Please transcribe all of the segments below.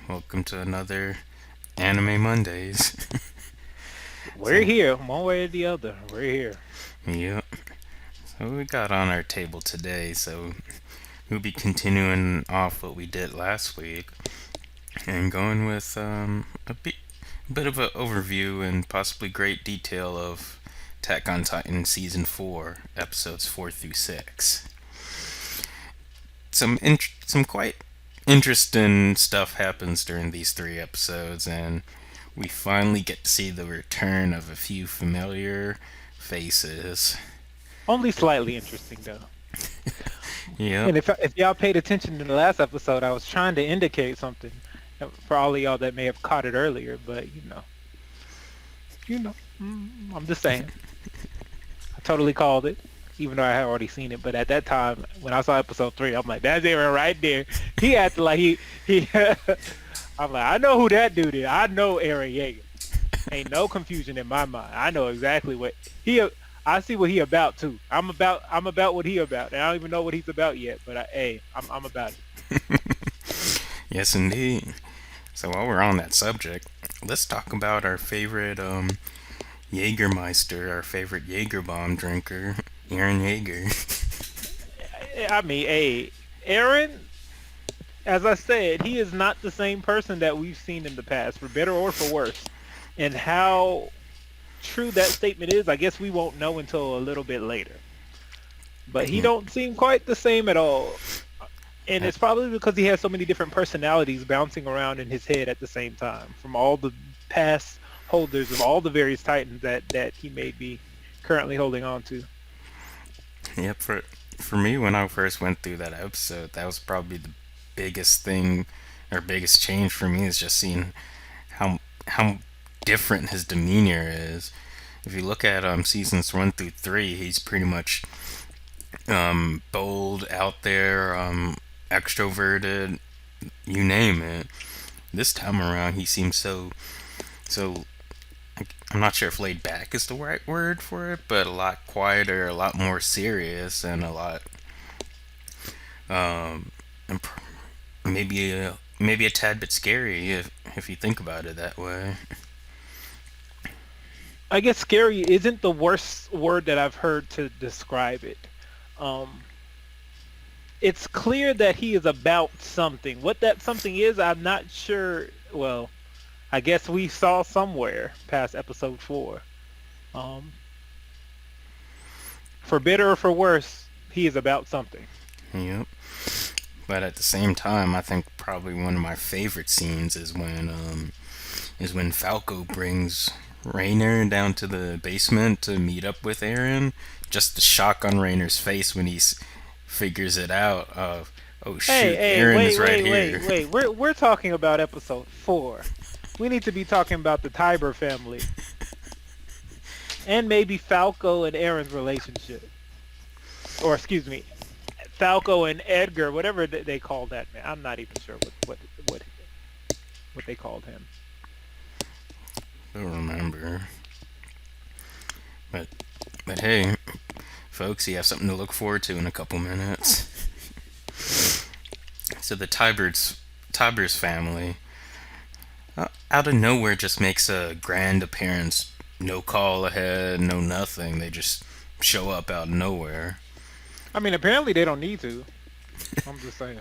Welcome to another Anime Mondays. We're so, here, one way or the other. We're here. yep. So we got on our table today. So we'll be continuing off what we did last week and going with a bit of an overview and possibly great detail of Attack on Titan season 4, episodes 4 through 6. Some quite interesting stuff happens during these 3 episodes, and we finally get to see the return of a few familiar faces. Only slightly interesting though. Yep. And if y'all paid attention in the last episode, I was trying to indicate something for all of y'all that may have caught it earlier, but I'm just saying. I totally called it, even though I had already seen it. But at that time, when I saw episode 3, I'm like, that's Aaron right there. He acted like he. I'm like, I know who that dude is. I know Aaron Yeager. Ain't no confusion in my mind. I know exactly what he. I see what he about too. I'm about what he about, and I don't even know what he's about yet. But I'm about it. Yes, indeed. So while we're on that subject, let's talk about our favorite Jägermeister, our favorite Jaeger bomb drinker, Aaron Jaeger. I mean, hey, Aaron, as I said, he is not the same person that we've seen in the past, for better or for worse. And how true that statement is, I guess we won't know until a little bit later. But he Yeah. don't seem quite the same at all. And it's probably because he has so many different personalities bouncing around in his head at the same time from all the past holders of all the various titans that he may be currently holding on to. Yep. For me, when I first went through that episode, that was probably the biggest thing or biggest change for me is just seeing how different his demeanor is. If you look at seasons 1 through 3, he's pretty much bold, out there, extroverted, you name it. This time around, he seems so. I'm not sure if laid back is the right word for it, but a lot quieter, a lot more serious, and a lot um, maybe a tad bit scary if you think about it that way. I guess scary isn't the worst word that I've heard to describe it. Um, it's clear that he is about something. What that something is, I'm not sure. Well, I guess we saw somewhere past episode 4. Um, for better or for worse, he is about something. Yep. But at the same time, I think probably one of my favorite scenes is when Falco brings Rainer down to the basement to meet up with Aaron. Just the shock on Rainer's face when he figures it out of, oh Hey, shoot, hey, Aaron wait, is right wait, wait, here. wait. We're talking about episode 4. We need to be talking about the Tiber family and maybe Falco and Aaron's relationship, or excuse me, Falco and Edgar, whatever they called that man. I'm not even sure what they called him. I don't remember. But but hey, folks, you have something to look forward to in a couple minutes. So the Tibers family, out of nowhere, just makes a grand appearance. No call ahead, no nothing. They just show up out of nowhere. I mean, apparently they don't need to. I'm just saying.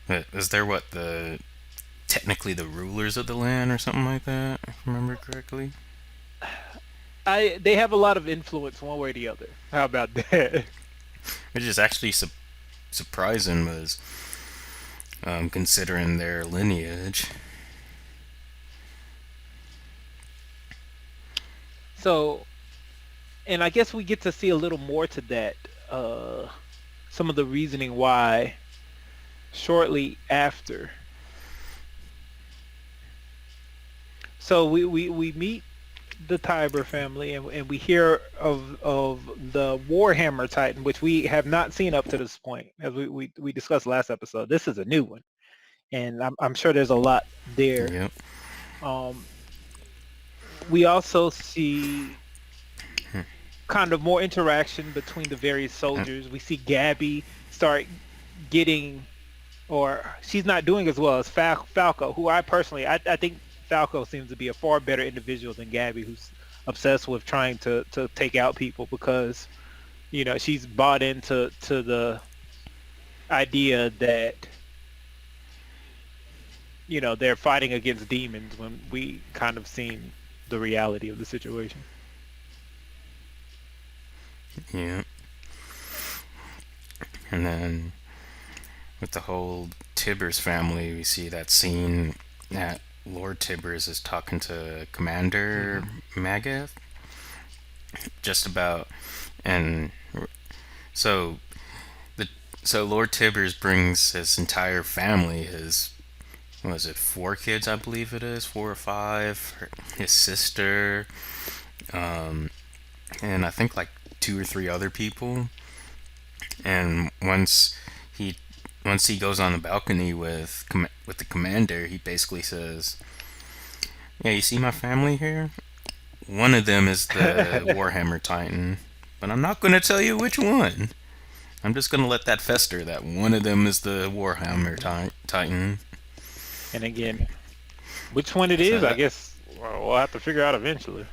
But is there what the technically the rulers of the land or something like that? If I remember correctly. They have a lot of influence one way or the other. How about that? Which is actually surprising, was considering their lineage. So, and I guess we get to see a little more to that. Uh, some of the reasoning why shortly after. So we meet the Tiber family and we hear of the Warhammer Titan, which we have not seen up to this point, as we discussed last episode. This is a new one, and I'm sure there's a lot there. Yep. Um, we also see kind of more interaction between the various Uh, soldiers. We see Gabby start getting or she's not doing as well as Falco, who I think Falco seems to be a far better individual than Gabby, who's obsessed with trying to take out people because she's bought into the idea that they're fighting against demons when we kind of seen the reality of the situation. Yeah. And then with the whole Tibbers family, we see that scene that Lord Tibbers is talking to Commander Hmm. Magath just about, and so the so Lord Tibbers brings his entire family, his what was it, four kids, I believe it is, four or five, his sister, um, and I think like two or three other people. And he once he goes on the balcony with the commander, he basically says, "Yeah, you see my family here? One of them is the Warhammer Titan, but I'm not going to tell you which one. I'm just going to let that fester. That one of them is the Warhammer Hmm. Titan." And again, which one it So is, I that, guess we'll have to figure out eventually.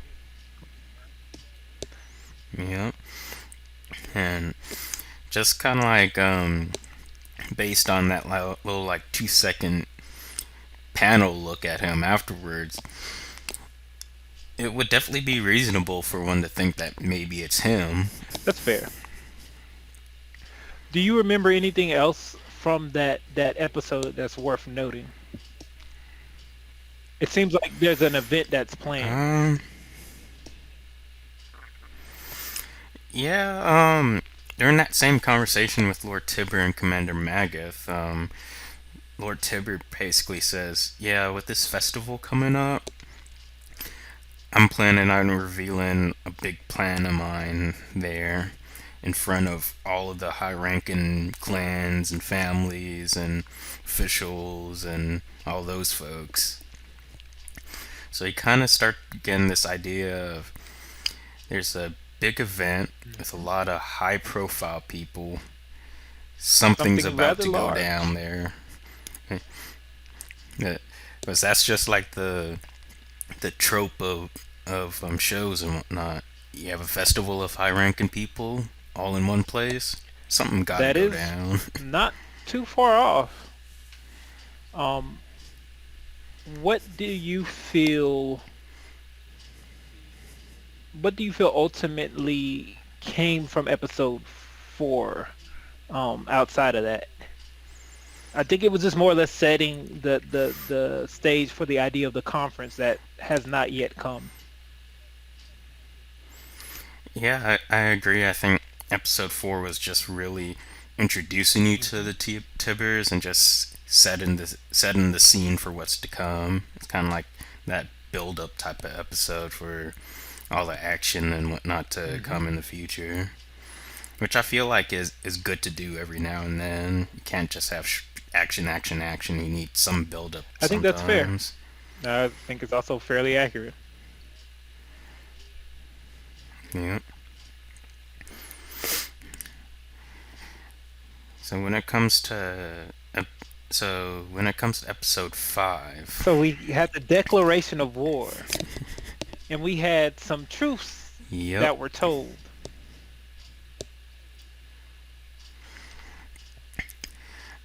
yeah, and just kind of like based on that little like 2 second panel look at him afterwards, it would definitely be reasonable for one to think that maybe it's him. That's fair. Do you remember anything else from that episode that's worth noting? It seems like there's an event that's planned. Um, yeah, during that same conversation with Lord Tibber and Commander Magath, Lord Tibber basically says, "Yeah, with this festival coming up, I'm planning on revealing a big plan of mine there in front of all of the high ranking clans and families and officials and all those folks." So you kind of start getting this idea of there's a big event with a Mhm. lot of high profile people. Something's Something about rather to go down large. there. Because that's just like the trope of shows and whatnot. You have a festival of high ranking people all in one place. Something got to That go is down. not too far off. Um, what do you feel? What do you feel ultimately came from episode 4? Outside of that, I think it was just more or less setting the stage for the idea of the conference that has not yet come. Yeah, I agree. I think episode 4 was just really introducing you to Hmm. the Tibbers and just setting the scene for what's to come. It's kind of like that build up type of episode for all the action and whatnot to Hmm. come in the future, which I feel like is good to do every now and then. You can't just have action, action, action. You need some build up I think that's fair. sometimes. I think it's also fairly accurate. Yeah. So when it comes to when it comes to episode 5, So we had the declaration of war, and we had some truths yep, that were told.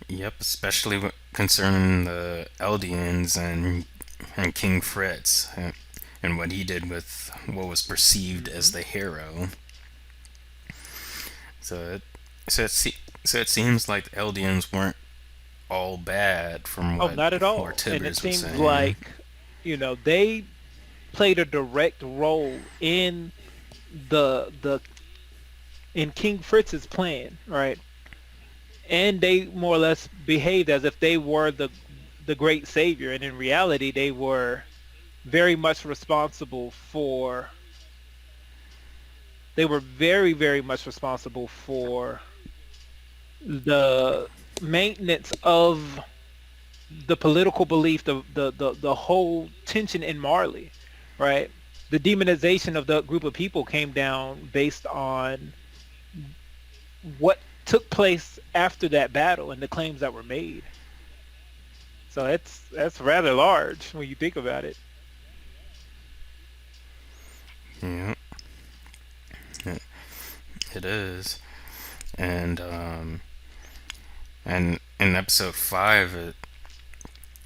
yep, especially concerning the Eldians and King Fritz and what he did with what was perceived as Hmm. the hero. So it so it so it seems like the Eldians weren't all bad from Oh, what not at Lord all. And it Tibbers was seems saying. like, they played a direct role the in King Fritz's plan, right? And they more or less behaved as if they were the great savior, and in reality, they were very much responsible for. They were very, very much responsible for the maintenance of the political belief, the whole tension in Marley, right? The demonization of the group of people came down based on what took place after that battle and the claims that were made. So that's rather large when you think about it. Yeah, it, it is. And and in episode 5,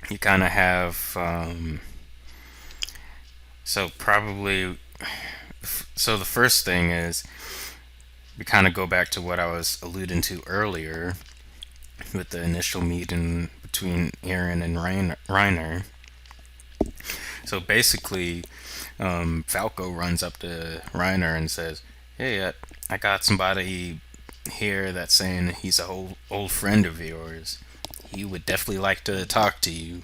you kind of have so probably so the first thing is we kind of go back to what I was alluding to earlier with the initial meeting between Aaron and Reiner. So basically, Falco runs up to Reiner and says, "Hey, I got somebody here that's saying he's a old friend of yours. He would definitely like to talk to you."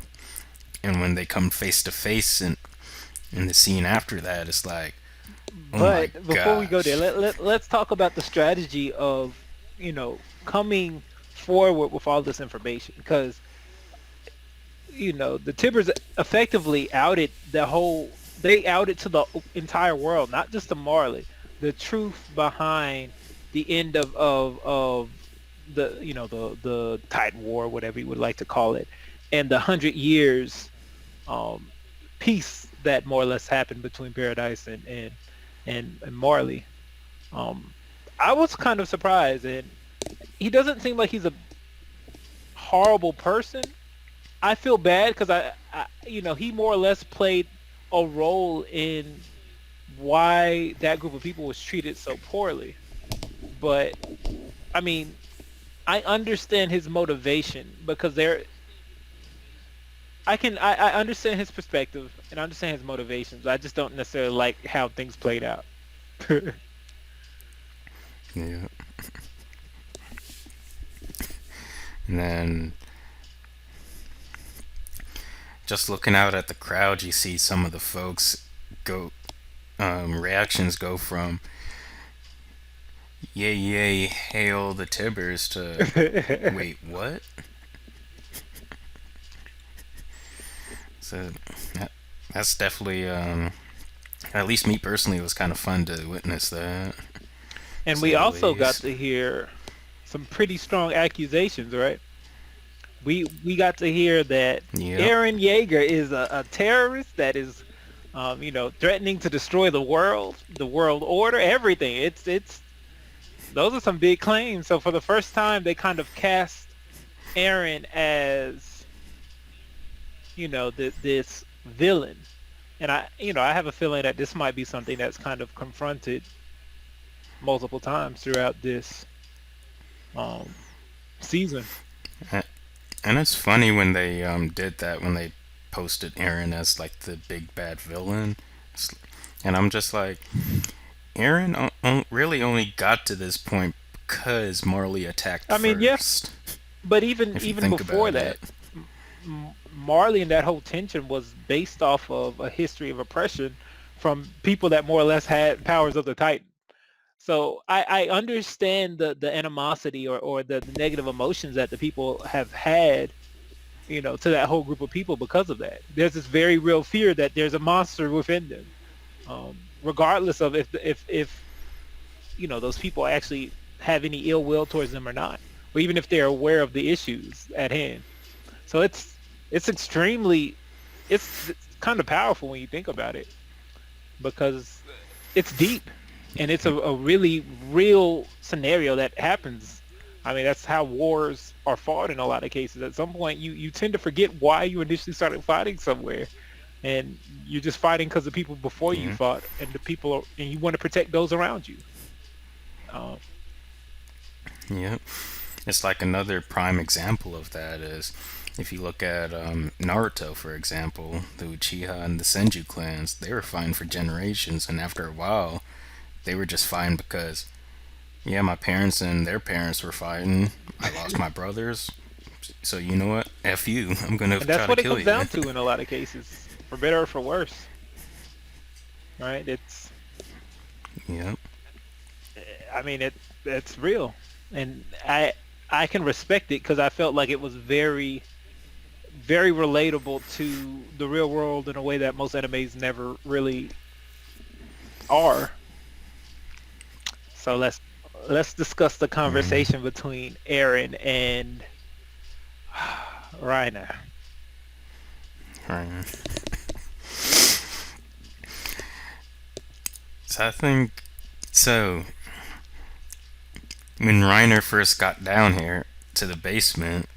And when they come face to face, and in the scene after that, it's like, oh my But before we go there, gosh. let's talk about the strategy of, coming forward with all this information because, the Tibbers effectively outed they outed to the entire world, not just to Marley, the truth behind the end of the, the Titan War, whatever you would like to call it, and the 100 years um peace that more or less happened between Paradise and Marley. Um, I was kind of surprised, and he doesn't seem like he's a horrible person. I feel bad because he more or less played a role in why that group of people was treated so poorly. But I mean, I understand his motivation because I understand his perspective and I understand his motivations. I just don't necessarily like how things played out. Yeah. And then just looking out at the crowd, you see some of the folks go reactions go from yay yay hail the Tibbers to wait what? So that, that's definitely at least me personally, it was kind of fun to witness that, to And we say the also got least. to hear some pretty strong accusations, right? We got to hear that Yep. Aaron Yeager is a terrorist that is, threatening to destroy the world order, everything. It's those are some big claims. So for the first time, they kind of cast Aaron as, this villain. And I have a feeling that this might be something that's kind of confronted multiple times throughout this um, season. And it's funny when they did that, when they posted Aaron as like the big bad villain. It's- And I'm just like, Aaron really only got to this point because Marley attacked I mean, yeah, first. but even If you even think before about that, it. Marley and that whole tension was based off of a history of oppression from people that more or less had powers of the Titan. So I understand the animosity or the negative emotions that the people have had, to that whole group of people because of that. There's this very real fear that there's a monster within them, regardless of if those people actually have any ill will towards them or not, or even if they're aware of the issues at hand. So it's extremely it's kind of powerful when you think about it because it's deep and it's a really real scenario that happens. I mean, that's how wars are fought in a lot of cases. At some point, you tend to forget why you initially started fighting somewhere, and you're just fighting because the people before you Yeah. fought and and you want to protect those around you. Um, Yeah. It's like another prime example of that is if you look at Naruto, for example, the Uchiha and the Senju clans, they were fine for generations, and after a while, they were just fine because, yeah, my parents and their parents were fighting. I lost my brothers, so you know what? F you. I'm gonna and that's try to what it kill comes you. down to in a lot of cases, for better or for worse, right? Yep. I mean, it's real, and I can respect it because I felt like it was very very relatable to the real world in a way that most animes never really are. So let's discuss the Mm. conversation between Aaron and Reiner. Right. So I think so. When Reiner first got down here to the basement,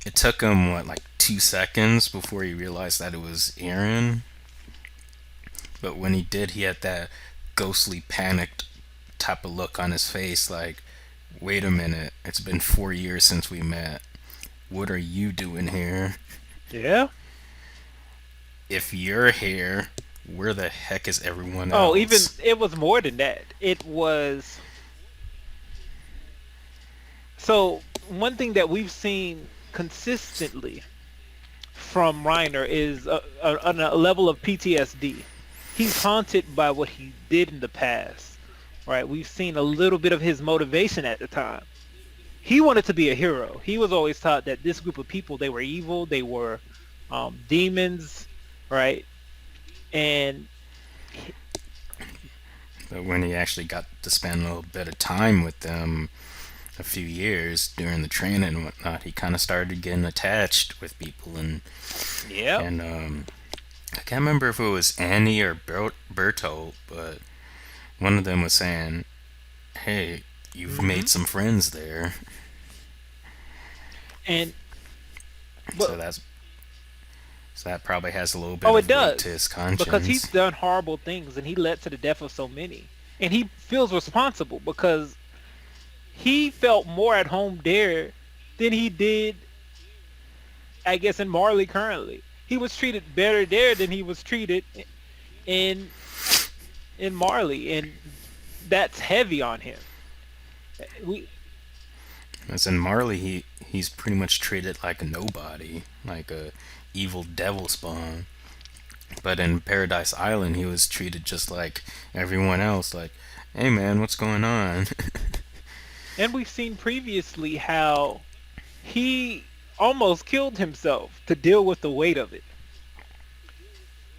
it took him what, like 2 seconds before he realized that it was Aaron. But when he did, he had that ghostly, panicked type of look on his face, like, "Wait a minute, it's been 4 years since we met. What are you doing here? Yeah. If you're here, where the heck is everyone Oh, even else?" it was more than that. It was so one thing that we've seen consistently from Reiner is a level of PTSD. He's haunted by what he did in the past, right? We've seen a little bit of his motivation at the time. He wanted to be a hero. He was always taught that this group of people, they were evil, they were demons, right? And But when he actually got to spend a little bit of time with them, a few years during the training and whatnot, he kind of started getting attached with people, yeah. and I can't remember if it was Annie or Bertolt, but one of them was saying, "Hey, you've made hmm some friends there." And So but that's so that probably has a little bit oh, it of weight to does his because he's conscience. done horrible things and he led to the death of so many, and he feels responsible because he felt more at home there than he did, I guess, in Marley currently. He was treated better there than he was treated in in Marley, and that's heavy on him. We As in Marley, he's pretty much treated like a nobody, like a evil devil spawn. But in Paradise Island, he was treated just like everyone else. Like, "Hey man, what's going on?" and we've seen previously how he almost killed himself to deal with the weight of it.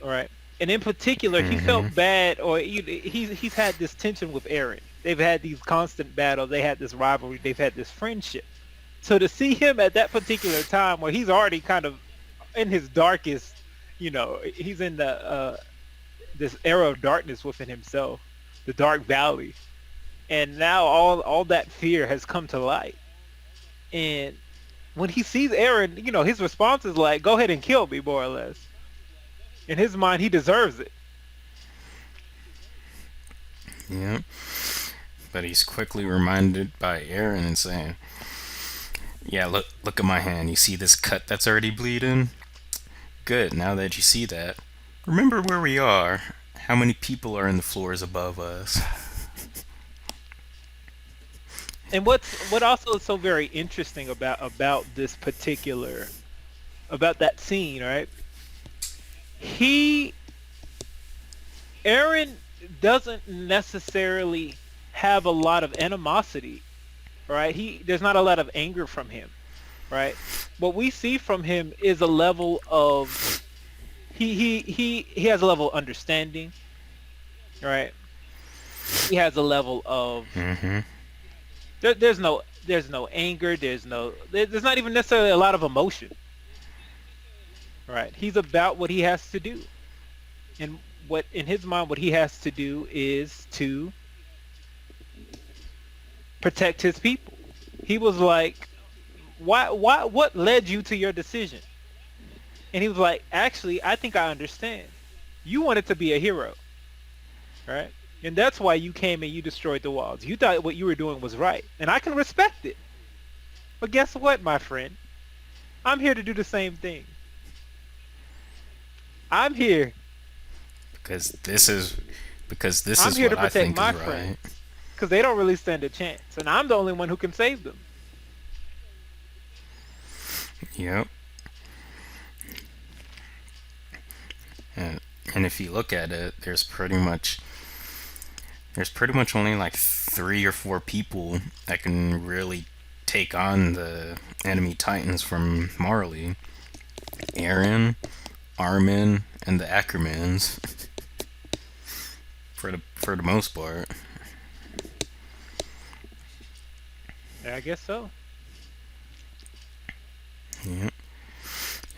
All right. And in particular, he Hmm. felt bad, or he's had this tension with Aaron. They've had these constant battles. They had this rivalry. They've had this friendship. So to see him at that particular time, where he's already kind of in his darkest, he's in the this era of darkness within himself, the dark valley, and now all that fear has come to light. And when he sees Aaron, his response is like, "Go ahead and kill me," more or less. In his mind, he deserves it. Yeah. But he's quickly reminded by Aaron and saying, "Yeah, look at my hand. You see this cut that's already bleeding? Good. Now that you see that, remember where we are. How many people are in the floors above us?" And what also is so very interesting about this particular about that scene, right? He Aaron doesn't necessarily have a lot of animosity, right? There's not a lot of anger from him, right? What we see from him is a level of he has a level of understanding, right? He has a level of Hmm. there's no anger, there's not even necessarily a lot of emotion, right? He's about what he has to do. And what in his mind what he has to do is to protect his people. He was like, why what led you to your decision? And he was like, actually, I think I understand. You wanted to be a hero, right? And that's why you came and you destroyed the walls. You thought what you were doing was right. And I can respect it. But guess what, my friend? I'm here to do the same thing. I'm here. Because this is because this I'm is here to what I protect think is my right. friends. Because they don't really stand a chance. And I'm the only one who can save them. Yep. And, and if you look at it, there's pretty much only like 3 or 4 people that can really take on the enemy titans from Marley: Aaron, Armin, and the Ackermans. For the most part. I guess so. Yeah.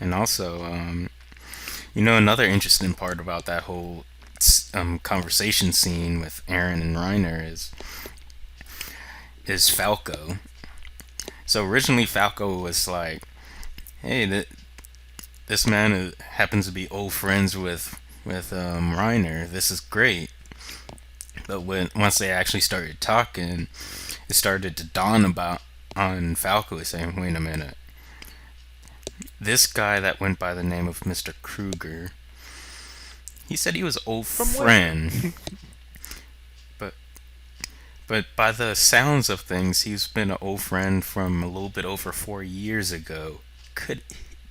And also, another interesting part about that whole conversation scene with Aaron and Reiner is Falco. So originally Falco was like, "Hey, this man happens to be old friends with Reiner. This is great." But when once they actually started talking, it started to dawn about on Falco saying, "Wait a minute, this guy that went by the name of Mr. Kruger, he said he was old From where? friend, but by the sounds of things, he's been an old friend from a little bit over 4 years ago. Could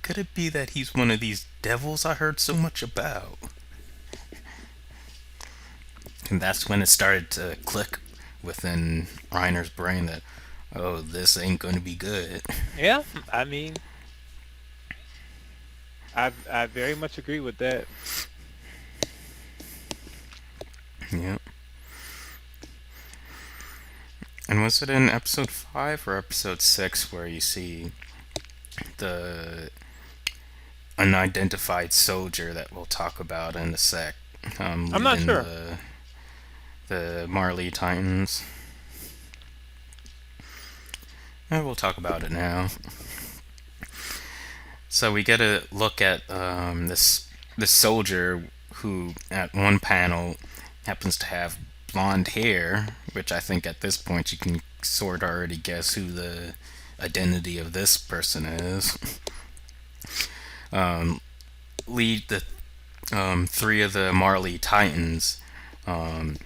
could it be that he's one of these devils I heard so much about?" And that's when it started to click within Reiner's brain that, oh, this ain't going to be good. Yeah, I mean, I very much agree with that. Yeah. And was it in episode 5 or episode 6 where you see the unidentified soldier that we'll talk about in a sec, I'm not leading sure. the Marley Titans? We'll talk about it now. So we get a look at this soldier who, at one panel, happens to have blonde hair, which I think at this point you can sort of already guess who the identity of this person is. Um, Lead the three of the Marley Titans, um,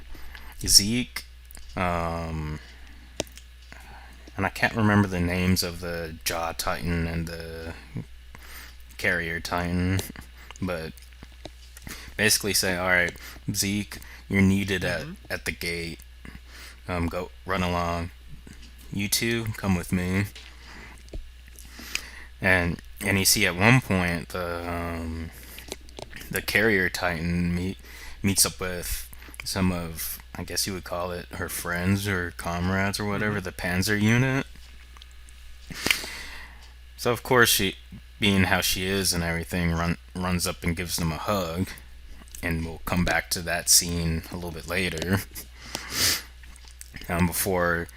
Zeke, um, and I can't remember the names of the Jaw Titan and the Carrier Titan, but basically say, all right, Zeke, you're needed Hmm. at the gate. Go run along. You two, come with me. And you see at one point the Carrier Titan meets up with some of, I guess you would call it, her friends or comrades or whatever, Hmm. the Panzer unit. So of course she, being how she is and everything, runs up and gives them a hug. And we'll come back to that scene a little bit later, before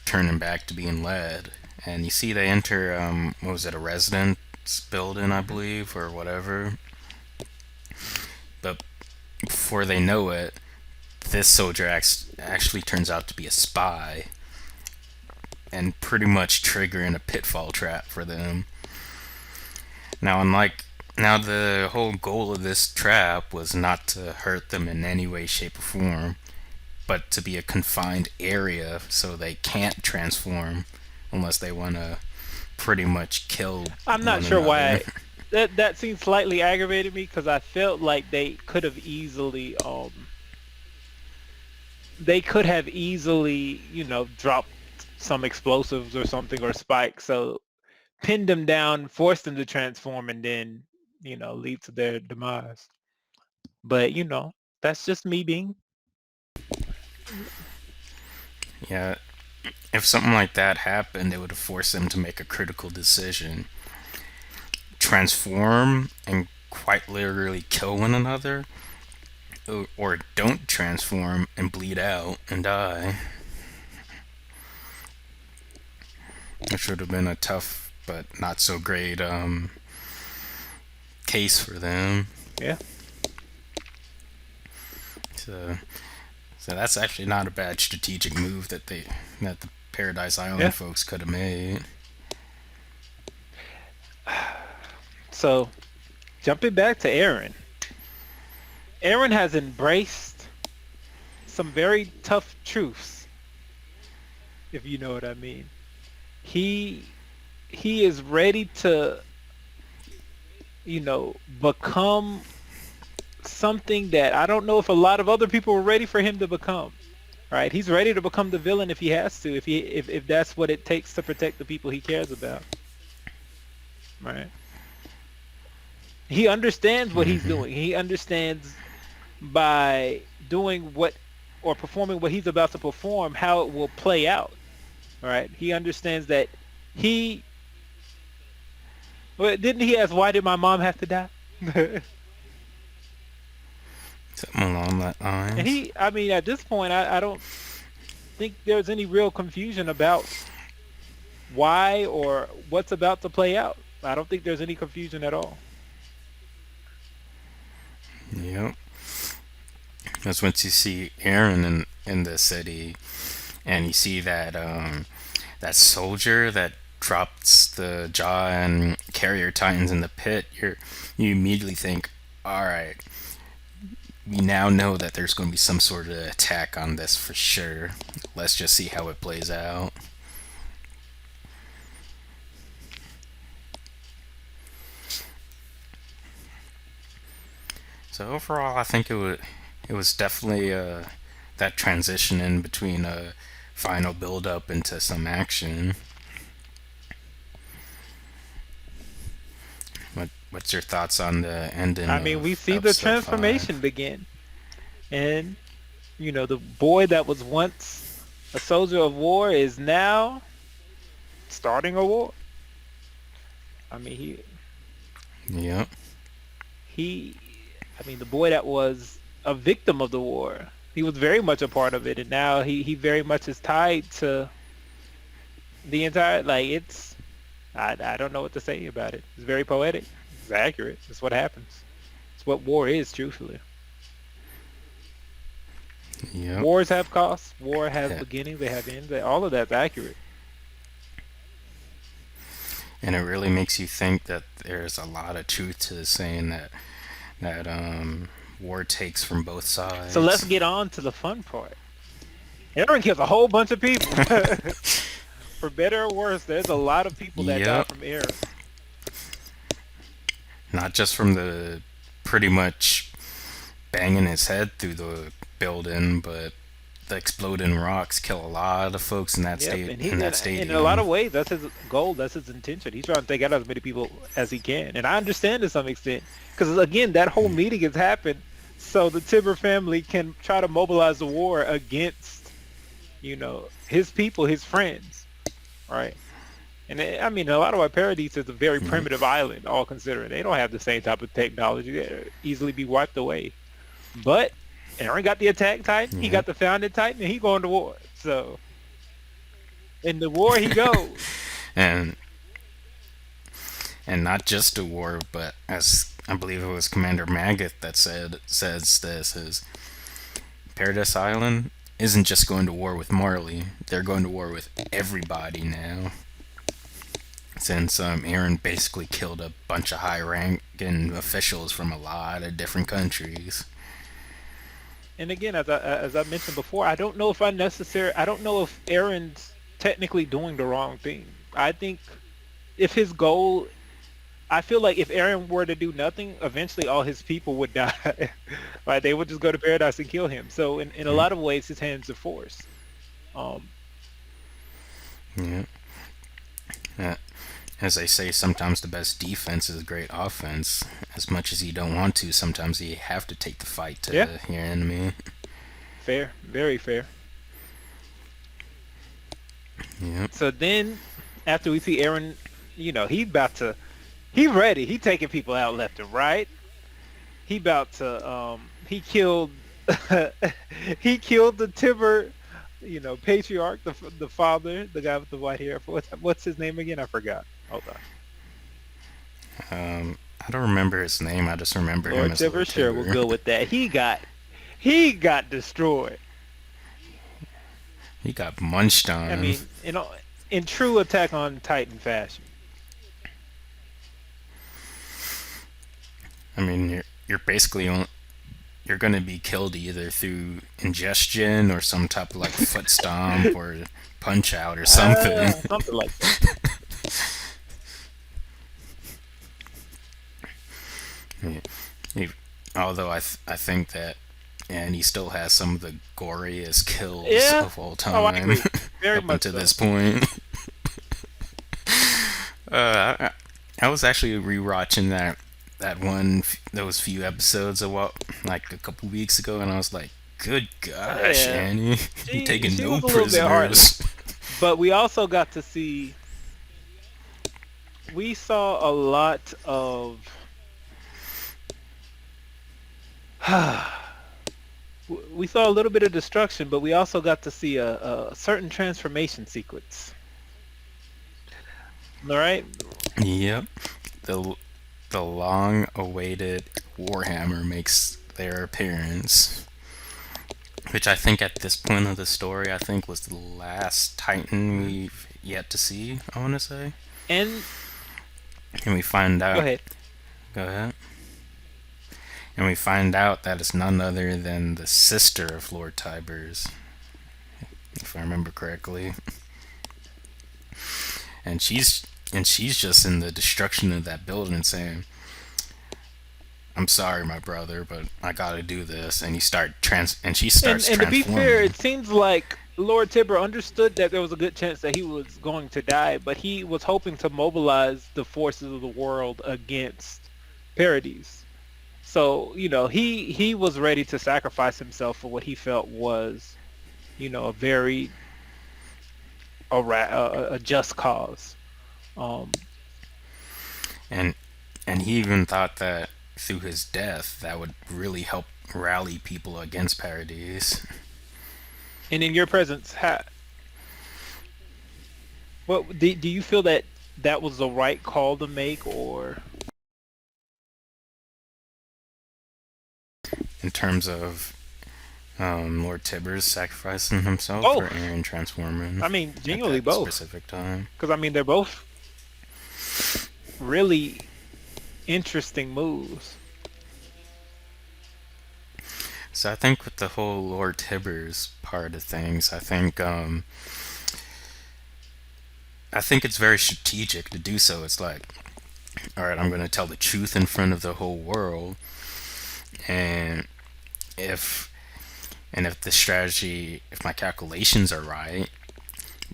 turning back to being led. And you see they enter, what was it, a residence building, I Hmm. believe, or whatever. But before they know it, this soldier actually turns out to be a spy and pretty much triggering a pitfall trap for them. Now, the whole goal of this trap was not to hurt them in any way, shape, or form, but to be a confined area so they can't transform unless they want to pretty much kill I'm not one sure another. why that seems slightly aggravated me because I felt like they could have easily, dropped some explosives or something or spikes, so pinned them down, forced them to transform, and then, lead to their demise. But that's just me being. Yeah, if something like that happened, it would have forced them to make a critical decision: transform and quite literally kill one another, or don't transform and bleed out and die. Which would have been a tough but not so great case for them. Yeah. So, so that's actually not a bad strategic move that the Paradise Yeah. Island folks could have made. So jumping back to Aaron. Aaron has embraced some very tough truths, if you know what I mean. He is ready to, become something that I don't know if a lot of other people were ready for him to become. Right? He's ready to become the villain if he has to, if that's what it takes to protect the people he cares about. Right? He understands what he's Hmm. doing. He understands by doing what or performing what he's about to perform how it will play out. Right? He understands that he Well, didn't he ask why did my mom have to die? Something along that And lines. he, I mean, at this point, I don't think there's any real confusion about why or what's about to play out. I don't think there's any confusion at all. Yep. That's once you see Aaron in the city, and you see that that soldier that drops the jaw and carrier titans in the pit. You immediately think, all right, we now know that there's going to be some sort of attack on this for sure. Let's just see how it plays out. So overall, I think it was definitely that transition in between a final build up into some action. What's your thoughts on the ending I mean, we of see the episode transformation 5? begin. And, the boy that was once a soldier of war is now starting a war. I mean, Yep. he, I mean, the boy that was a victim of the war, he was very much a part of it. And now he very much is tied to the entire, like, I don't know what to say about it. It's very poetic. It's accurate. It's what happens. It's what war is, truthfully. Yep. Wars have costs. War has Yeah. beginnings. They have ends. All of that's accurate. And it really makes you think that there's a lot of truth to saying that war takes from both So let's sides. get on to the fun part. Aaron kills a whole bunch of people. For better or worse, there's a lot of people that die Yep. from Aaron. Not just from the pretty much banging his head through the building, but the exploding rocks kill a lot of folks in that Yep, state and in that in a lot stadium. of ways, that's his goal. That's his intention. He's trying to take out as many people as he can, and I understand to some extent because again, that whole meeting has happened so the Tiber family can try to mobilize the war against, his people, his friends, right? And I mean, a lot of our paradise is a very Yeah. primitive island, all considering. They don't have the same type of technology that easily be wiped away. But Aaron got the attack Titan, he Yeah. got the founded Titan, and he going to war. So in the war he goes. and and not just a war, but as I believe it was Commander Maggot that says this is Paradise Island isn't just going to war with Marley; they're going to war with everybody now. Since Aaron basically killed a bunch of high-ranking officials from a lot of different countries. And again, as I mentioned before, I don't know if Aaron's technically doing the wrong thing. I think if his goal, I feel like if Aaron were to do nothing, eventually all his people would die. Like they would just go to paradise and kill him. So in a Yeah. lot of ways, his hands are forced. Um, Yeah. Uh, As they say, sometimes the best defense is great offense. As much as you don't want to, sometimes you have to take the fight yeah, to your enemy. fair, very fair. Yep. So then, after we see Aaron, he ready. He taking people out left and right. He about to, he killed, he killed the Tiber, patriarch, the father, the guy with the white hair. What's his name again? I forgot. Hold on. I don't remember his name. I just remember him Lord as Tiber, Lord sure, we'll Tiber. go with that. He got destroyed. He got munched I on. mean, in true Attack on Titan fashion. I mean, you're basically you're gonna be killed either through ingestion or some type of like foot stomp or punch out or something. Something like that. Yeah. He- Although I think that, and he still has some of the goriest kills Yeah. of all Oh, I time agree. Very up much until so. this point. I was actually rewatching those few episodes of what like a couple weeks ago, and I was like, "Good gosh, Yeah. Annie, you She taking she no was a little bit heartless. prisoners." But we also got to see we saw a lot of we saw a little bit of destruction, but we also got to see a certain transformation sequence. All right. Yep. The the long-awaited Warhammer makes their appearance, which I think at this point of the story, I think was the last Titan Mhm. we've yet to see. I want to say, And and we find go out. ahead. Go ahead. And we find out that it's none other than the sister of Lord Tybers, if I remember correctly. And she's just in the destruction of that building saying, "I'm sorry, my brother, but I gotta do this." And she starts And to be fair, transforming. it seems like Lord Tibber understood that there was a good chance that he was going to die, but he was hoping to mobilize the forces of the world against Paradis. So, he was ready to sacrifice himself for what he felt was, a very a just cause. Um, And he even thought that through his death that would really help rally people against Paradise. and in your presence, what do you feel that that was the right call to make, or In terms of Lord Tibbers sacrificing himself or both? Aaron transforming I mean, at genuinely that both, specific time. because I mean they're both really interesting moves. So I think with the whole Lord Tibbers part of things, I think it's very strategic to do so. It's like, all right, I'm going to tell the truth in front of the whole world, and if if the strategy, if my calculations are right,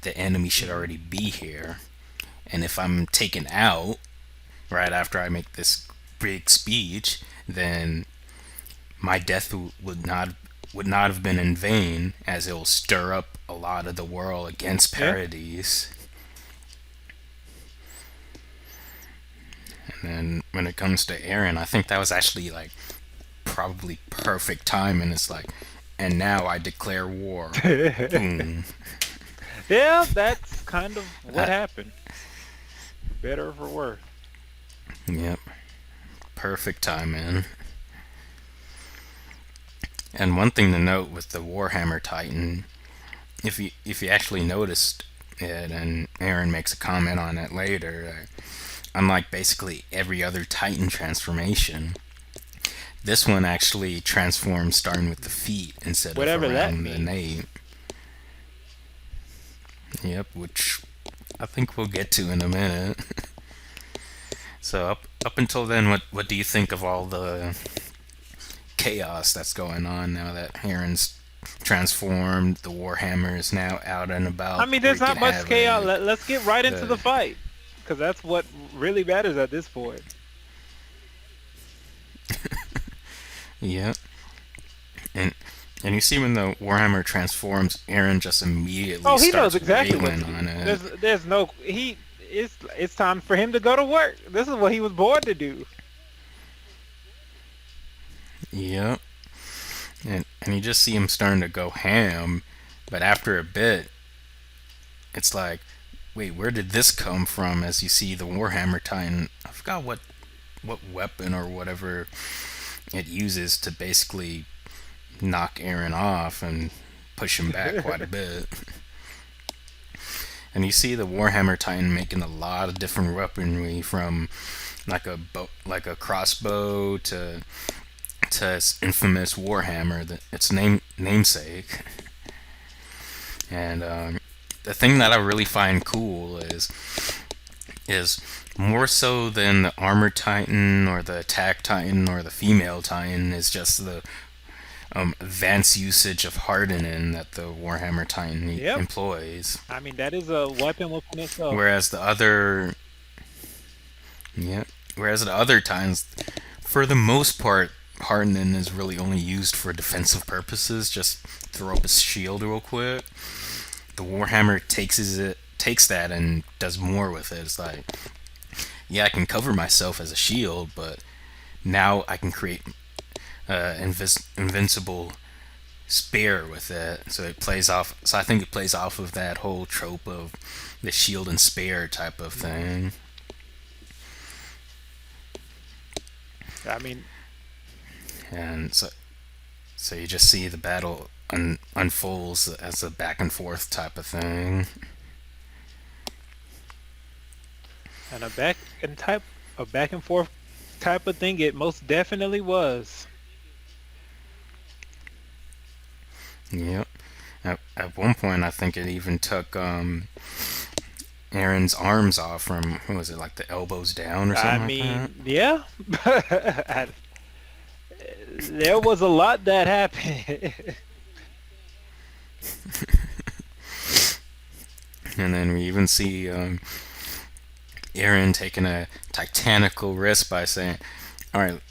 the enemy should Hmm. already be here. And if I'm taken out right after I make this big speech, then my death would not have been in vain, as it will stir up a lot of the world against Yeah. Paradise. And then when it comes to Aaron, I think that was actually like probably perfect time. And it's like, and now I declare war. Boom. Yeah, that's kind of what I, happened. Better or for worse. yep, perfect time, man. And one thing to note with the Warhammer Titan, if you actually noticed it, and Aaron makes a comment on it later, unlike basically every other Titan transformation, this one actually transforms starting with the feet instead of Whatever that around the means. nape. Yep, which I think we'll get to in a minute. So up until then, what do you think of all the chaos that's going on now that Aaron's transformed? The Warhammer is now out and I about mean, there's wreaking not much chaos. havoc. Let's get right into The the fight, because that's what really matters at this point. yeah, and you see when the Warhammer transforms, Aaron just immediately Oh, he knows starts exactly what railing to do. on it. There's no he. It's time for him to go to work. This is what he was born to do. Yep, and you just see him starting to go ham, but after a bit, it's like, wait, where did this come from? As you see the Warhammer Titan, I forgot what weapon or whatever it uses to basically knock Aaron off and push him back quite a bit. And you see the Warhammer Titan making a lot of different weaponry, from like a crossbow to its infamous Warhammer, its namesake. And the thing that I really find cool is more so than the armor titan or the attack titan or the female titan, is just the advanced usage of hardening that the Warhammer Titan Yep. employs. I mean, that is a weapon within itself. Whereas the other, yeah, whereas the other Titans, for the most part, hardening is really only used for defensive purposes. Just throw up a shield real quick. The Warhammer takes that and does more with it. It's like yeah, I can cover myself as a shield, but now I can create invincible spear with it. So it plays off. So I think it plays off of that whole trope of the shield and spear type of Mhm. thing. I mean, And so you just see the battle unfolds as a back and forth type of thing. and a back and forth type of thing. It most definitely was. Yep. At one point, I think it even took Aaron's arms off from, what was it, like the elbows down or I something like that? mean, yeah, there was a lot that happened. And then we even see Aaron taking a titanical risk by saying, "All right,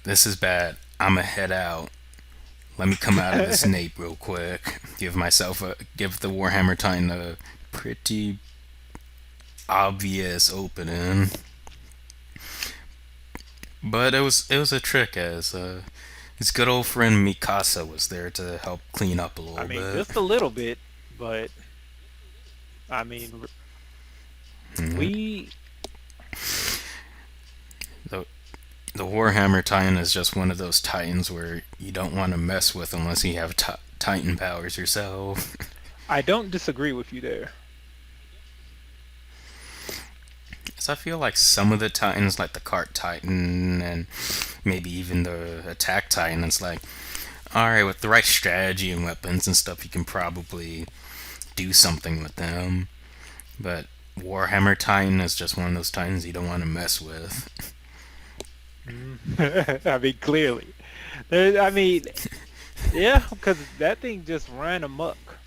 this is bad. I'ma head out. Let me come out of this nape real quick. Give the Warhammer Titan a pretty obvious opening." But it was a trick, as his good old friend Mikasa was there to help clean up a I little mean, bit. just a little bit, but I mean, Mhm. we. The the Warhammer Titan is just one of those Titans where you don't want to mess with unless you have Titan powers yourself. I don't disagree with you there. So I feel like some of the Titans, like the Cart Titan and maybe even the Attack Titan, it's like, alright, with the right strategy and weapons and stuff, you can probably do something with them. But Warhammer Titan is just one of those Titans you don't want to mess with. I mean, clearly. I mean, yeah, because that thing just ran amok.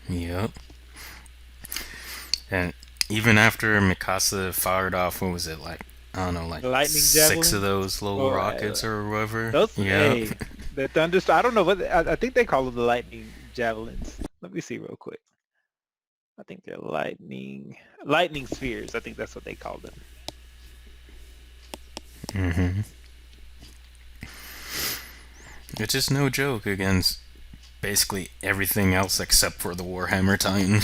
Yep. And even after Mikasa fired off, what was it, like, I don't know, like The lightning six of javelins. those little Well, rockets or whatever? those, Yep. hey, the thunder. I don't know what I think they call them the lightning javelins. Let me see real quick. I think they're lightning spheres. I think that's what they call them. Hmm. Which is no joke against basically everything else except for the Warhammer Titan,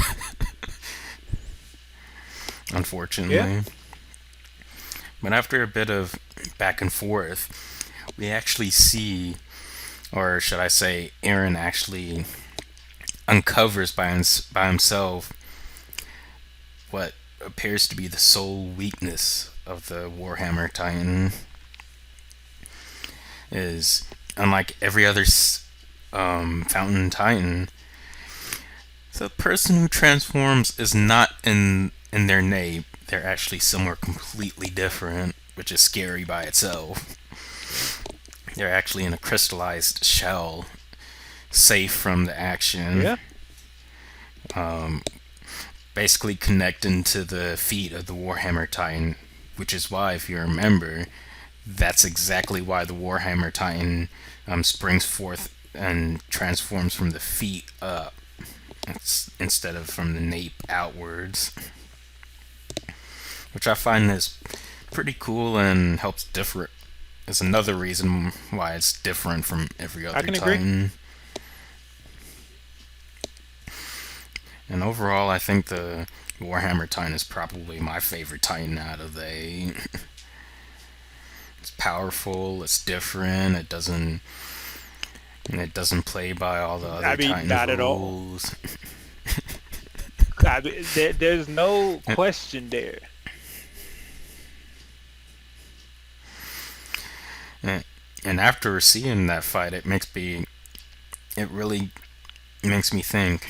Yeah, unfortunately. But after a bit of back and forth, we actually see, or should I say, Aaron actually uncovers by himself what appears to be the sole weakness of the Warhammer Titan. Is, unlike every other Fountain Titan, the person who transforms is not in their name. They're actually somewhere completely different, which is scary by itself. They're actually in a crystallized shell, safe from the action, yeah. basically connecting to the feet of the Warhammer Titan, which is why, if you remember, that's exactly why the Warhammer Titan springs forth and transforms from the feet up instead of from the nape outwards, which I find is pretty cool and helps differ. Is another reason why it's different from every I other can agree. Titan. And overall, I think the Warhammer Titan is probably my favorite Titan out of the eight. It's powerful. It's different. It doesn't play by all the I other mean, Titans not at all. rules. I mean, there's no question there. And, and after seeing that fight, it really makes me think.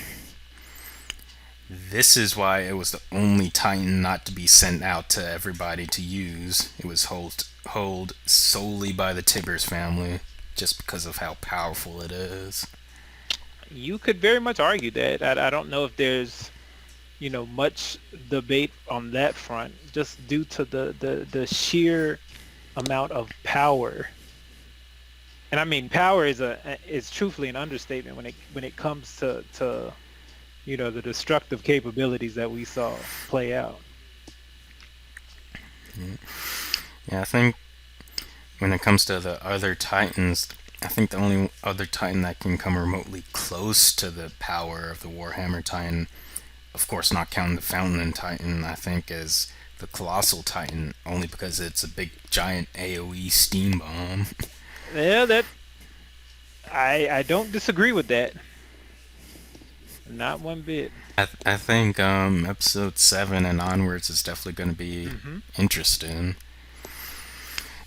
This is why it was the only Titan not to be sent out to everybody to use. It was hold solely by the Tibbers family, just because of how powerful it is. You could very much argue that. I don't know if there's, much debate on that front, just due to the sheer amount of power. And I mean, power is truthfully an understatement when it comes to the destructive capabilities that we saw play out. Yeah, I think when it comes to the other Titans, I think the only other Titan that can come remotely close to the power of the Warhammer Titan, of course not counting the Fountain Titan, I think is the Colossal Titan, only because it's a big giant AoE steam bomb. Yeah, that I don't disagree with that. Not one bit. I think episode 7 and onwards is definitely going to be Hmm. interesting.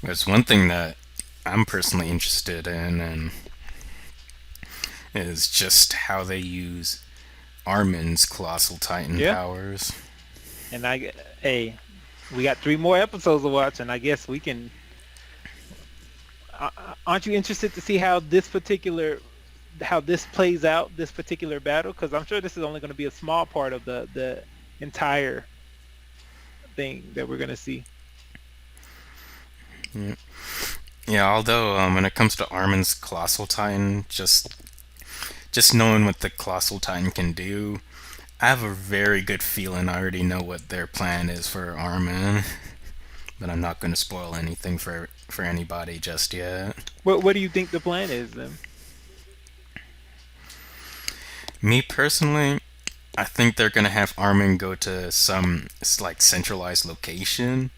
There's one thing that I'm personally interested in, and is just how they use Armin's Colossal Titan Yeah, powers. and hey, we got 3 more episodes to watch, and I guess we can. Aren't you interested to see how this plays out, this particular battle? Because I'm sure this is only going to be a small part of the entire thing that we're going to see. Yeah, yeah although when it comes to Armin's Colossal Titan, just knowing what the Colossal Titan can do, I have a very good feeling I already know what their plan is for Armin, but I'm not going to spoil anything for anybody just yet. What do you think the plan is then? Me personally, I think they're gonna have Armin go to some like centralized location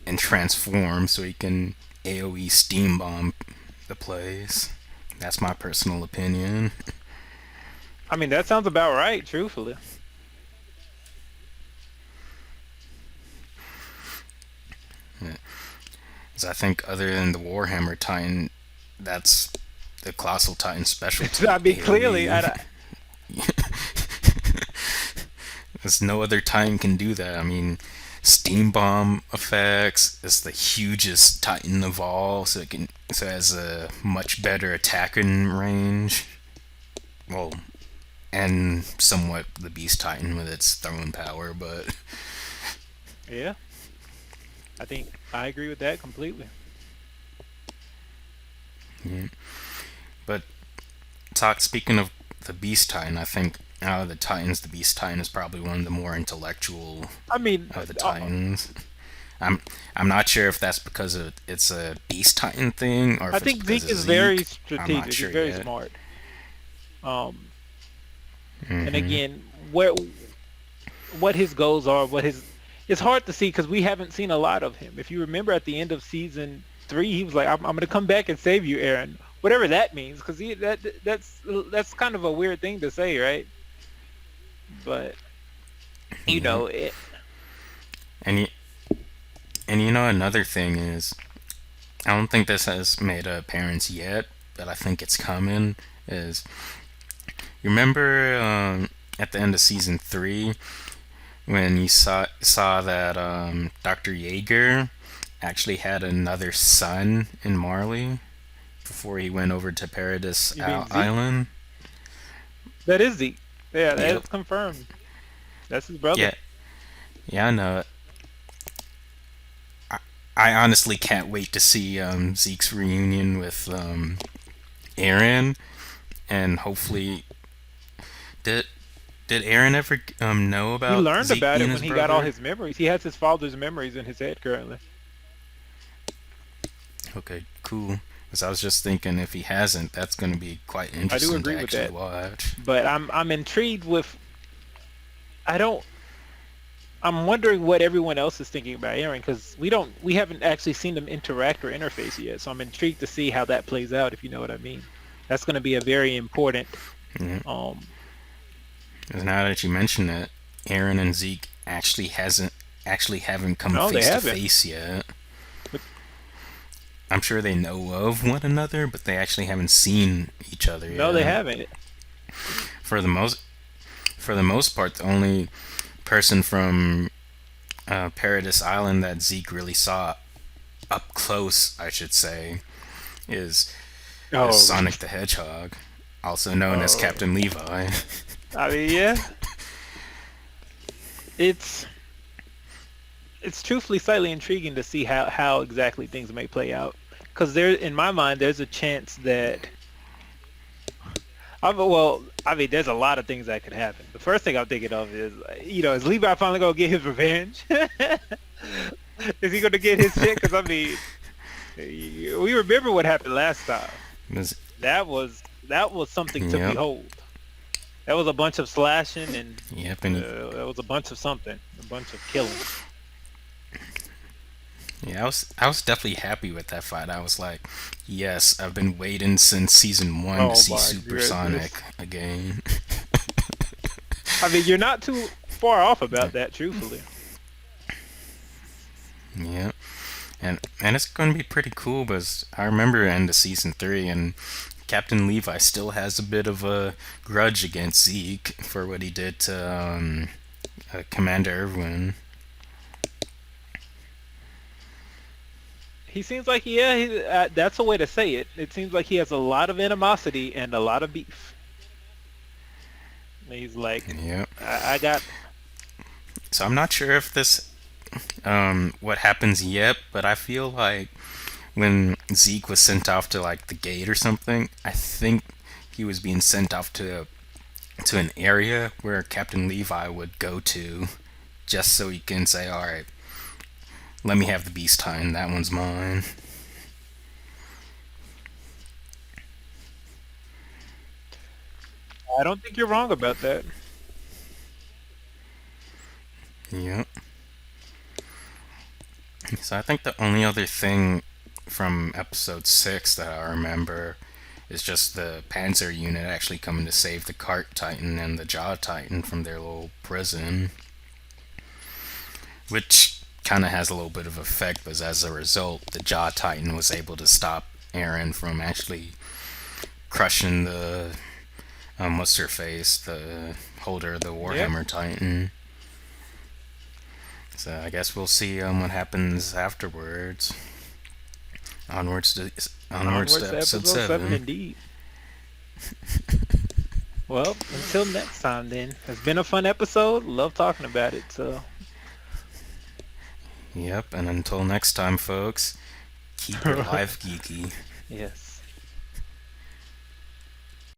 and transform so he can AOE steam bomb the place. That's my personal opinion. I mean, that sounds about right, truthfully. 'Cause I think other than the Warhammer Titan, that's the Colossal Titan specialty. I mean, clearly, AOE. There's no other Titan can do that. I mean, steam bomb effects is the hugest Titan of all, so it has a much better attacking range. Well, and somewhat the Beast Titan with its throwing power, but yeah, I think I agree with that completely. yeah. But talk speaking of the Beast Titan, I think out of the Titans, the Beast Titan is probably one of the more intellectual I mean, of the Titans. I'm I'm not sure if that's because it's a Beast Titan thing or I if it's think because Zeke of is very Zeke. I'm not strategic. He's sure very yet. smart. Um, and Hmm. again, what his goals are, it's hard to see because we haven't seen a lot of him. If you remember at the end of season 3, he was like, I'm going to come back and save you, Aaron." Whatever that means, because that's kind of a weird thing to say, right? But you Yeah. know, it, And and another thing is I don't think this has made appearance yet, but I think it's coming. Is you remember at the end of season 3 when you saw that Dr. Yeager actually had another son in Marley before he went over to Paradise you being Zeke, Island? that is Zeke. Yeah, Yep. that's confirmed. That's his brother. Yeah. Yeah, I know. I, I honestly can't wait to see Zeke's reunion with Aaron, and hopefully, did did Aaron ever know We about learned Zeke about being it when his he got all brother? his memories. He has his father's memories in his head currently. Okay, cool. Because I was just thinking if he hasn't, that's going to be quite I do interesting to agree with actually that. watch. But I'm intrigued with I don't I'm wondering what everyone else is thinking about Aaron because we haven't actually seen them interact or interface yet. So I'm intrigued to see how that plays out, if you know what I mean. That's going to be a very important. Yeah. um 'Cause now that you mention it, Aaron and Zeke actually haven't come no, they face to haven't. face yet. But I'm sure they know of one another, but they actually haven't seen each other no, they yet. haven't. For the most for the most part, the only person from Paradise Island that Zeke really saw up close, I should say, is Oh, Sonic the Hedgehog, also known as oh. Captain Levi. I mean, yeah, it's it's truthfully slightly intriguing to see how exactly things may play out. Because in my mind, there's a chance that I mean, there's a lot of things that could happen. The first thing I'm thinking of is, is Levi finally gonna get his revenge? Is he gonna get his shit? Because I mean, we remember what happened last time. Was- That was something to Yep. behold. That was a bunch of slashing and Yep. And that was a bunch of something, a bunch of killing. yeah, I was definitely happy with that fight. I was like, yes, I've been waiting since season one to Oh see my Supersonic goodness. again. I mean, you're not too far off about that, truthfully. Yeah. And it's going to be pretty cool because I remember end of season three, and Captain Levi still has a bit of a grudge against Zeke for what he did to Commander Irwin. He seems like, yeah, that's a way to say it. It seems like he has a lot of animosity and a lot of beef. And he's like, Yeah. I got, So I'm not sure if this what happens yet, but I feel like when Zeke was sent off to like the gate or something, I think he was being sent off to an area where Captain Levi would go to, just so he can say, "All right, let me have the beast time. That one's mine." I don't think you're wrong about that. Yep. So I think the only other thing from episode six that I remember is just the Panzer unit actually coming to save the Cart Titan and the Jaw Titan from their little prison, which kind of has a little bit of effect, because as a result, the Jaw Titan was able to stop Aaron from actually crushing the what's her face, the holder of the Yep. Warhammer Titan. So I guess we'll see what happens afterwards. Onwards to onwards Onwards to to episode episode seven, 7. indeed. Well, until next time, then. It's been a fun episode. Love talking about it. So, Yep, and until next time, folks, keep your life geeky. yes.